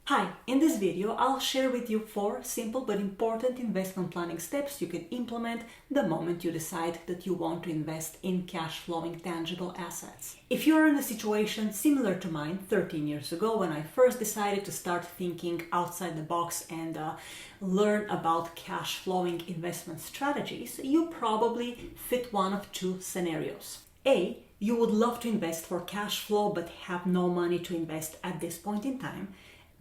Hi, in this video I'll share with you 4 simple but important investment planning steps you can implement the moment you decide that you want to invest in cash flowing tangible assets. If you're in a situation similar to mine 13 years ago when I first decided to start thinking outside the box and learn about cash flowing investment strategies, you probably fit one of 2 scenarios. A, you would love to invest for cash flow but have no money to invest at this point in time.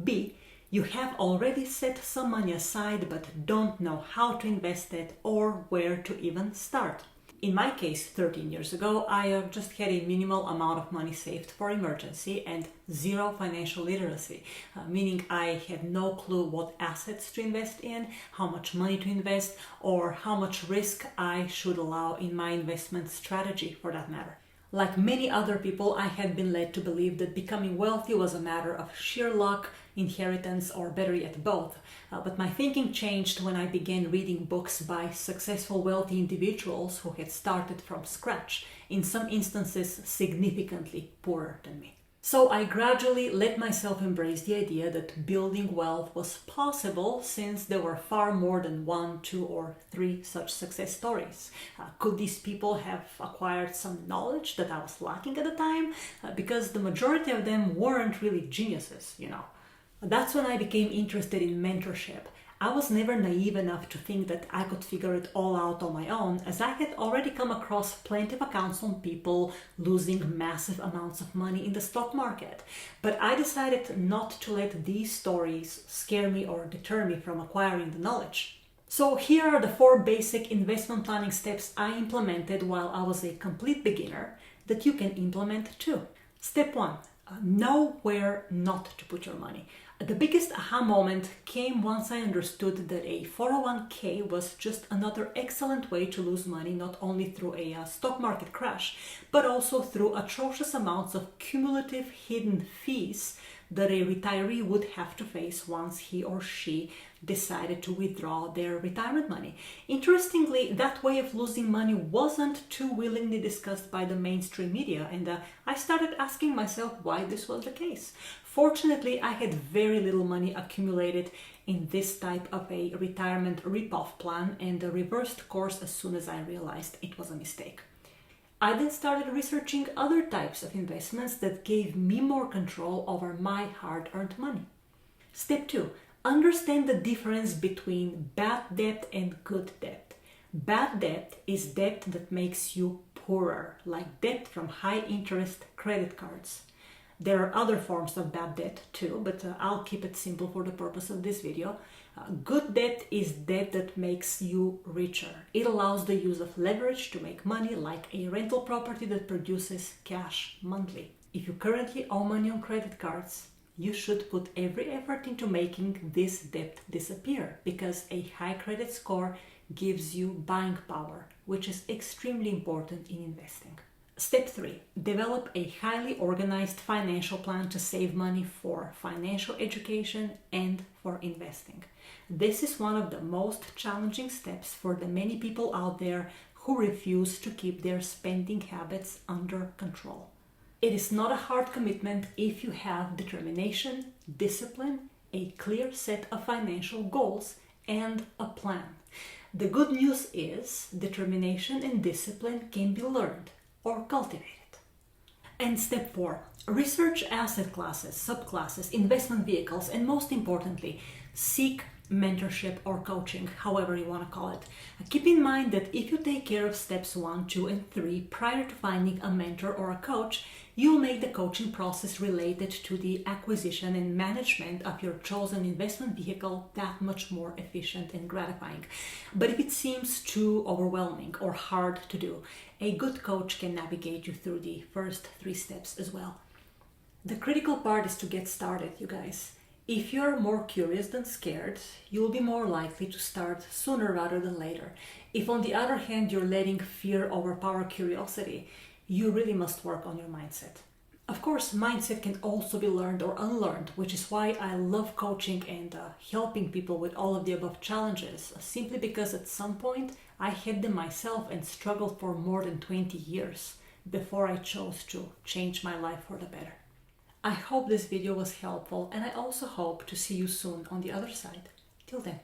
B, you have already set some money aside but don't know how to invest it or where to even start. In my case, 13 years ago, I just had a minimal amount of money saved for emergency and zero financial literacy, meaning I had no clue what assets to invest in, how much money to invest, or how much risk I should allow in my investment strategy for that matter. Like many other people, I had been led to believe that becoming wealthy was a matter of sheer luck, inheritance, or better yet both. But my thinking changed when I began reading books by successful wealthy individuals who had started from scratch, in some instances significantly poorer than me. So I gradually let myself embrace the idea that building wealth was possible since there were far more than 1, 2, or 3 such success stories. Could these people have acquired some knowledge that I was lacking at the time? Because the majority of them weren't really geniuses, That's when I became interested in mentorship. I was never naive enough to think that I could figure it all out on my own, as I had already come across plenty of accounts on people losing massive amounts of money in the stock market. But I decided not to let these stories scare me or deter me from acquiring the knowledge. So here are the 4 basic investment planning steps I implemented while I was a complete beginner that you can implement too. Step 1. Know where not to put your money. The biggest aha moment came once I understood that a 401k was just another excellent way to lose money, not only through a stock market crash, but also through atrocious amounts of cumulative hidden fees that a retiree would have to face once he or she decided to withdraw their retirement money. Interestingly, that way of losing money wasn't too willingly discussed by the mainstream media, and I started asking myself why this was the case. Fortunately, I had very little money accumulated in this type of a retirement rip-off plan and reversed course as soon as I realized it was a mistake. I then started researching other types of investments that gave me more control over my hard-earned money. Step 2. Understand the difference between bad debt and good debt. Bad debt is debt that makes you poorer, like debt from high-interest credit cards. There are other forms of bad debt too, but I'll keep it simple for the purpose of this video. Good debt is debt that makes you richer. It allows the use of leverage to make money, like a rental property that produces cash monthly. If you currently owe money on credit cards, you should put every effort into making this debt disappear, because a high credit score gives you buying power, which is extremely important in investing. Step 3. Develop a highly organized financial plan to save money for financial education and for investing. This is one of the most challenging steps for the many people out there who refuse to keep their spending habits under control. It is not a hard commitment if you have determination, discipline, a clear set of financial goals, and a plan. The good news is determination and discipline can be learned or cultivated. And step 4, research asset classes, subclasses, investment vehicles, and most importantly, seek mentorship or coaching, however you want to call it. Keep in mind that if you take care of steps 1, 2, and 3 prior to finding a mentor or a coach, you'll make the coaching process related to the acquisition and management of your chosen investment vehicle that much more efficient and gratifying. But if it seems too overwhelming or hard to do, a good coach can navigate you through the first 3 steps as well. The critical part is to get started, you guys. If you're more curious than scared, you'll be more likely to start sooner rather than later. If on the other hand you're letting fear overpower curiosity, you really must work on your mindset. Of course, mindset can also be learned or unlearned, which is why I love coaching and helping people with all of the above challenges, simply because at some point I had them myself and struggled for more than 20 years before I chose to change my life for the better. I hope this video was helpful, and I also hope to see you soon on the other side. Till then.